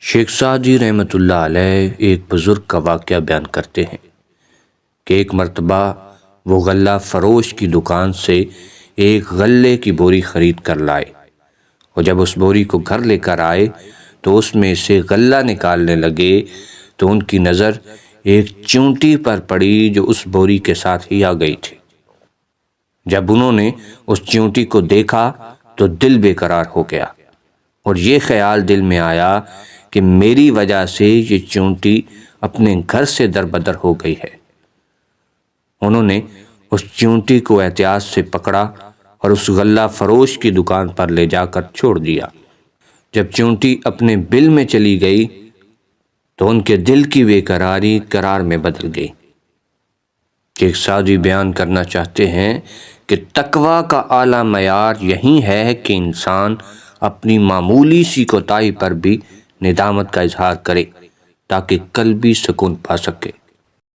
شیخ Saadi رحمۃ اللہ علیہ ایک بزرگ کا واقعہ بیان کرتے ہیں کہ ایک مرتبہ وہ غلہ فروش کی دکان سے ایک غلے کی بوری خرید کر لائے، اور جب اس بوری کو گھر لے کر آئے تو اس میں سے غلہ نکالنے لگے تو ان کی نظر ایک چیونٹی پر پڑی جو اس بوری کے ساتھ ہی آ گئی تھی۔ جب انہوں نے اس چیونٹی کو دیکھا تو دل بے قرار ہو گیا، اور یہ خیال دل میں آیا کہ میری وجہ سے یہ چیونٹی اپنے گھر سے دربدر ہو گئی ہے۔ انہوں نے اس چیونٹی کو احتیاط سے پکڑا اور اس غلہ فروش کی دکان پر لے جا کر چھوڑ دیا۔ جب چیونٹی اپنے بل میں چلی گئی تو ان کے دل کی بے قراری قرار میں بدل گئی۔ شیخ سعدی بیان کرنا چاہتے ہیں کہ تقویٰ کا اعلیٰ معیار یہی ہے کہ انسان اپنی معمولی سی کوتاہی پر بھی ندامت کا اظہار کرے تاکہ قلبی سکون پا سکے۔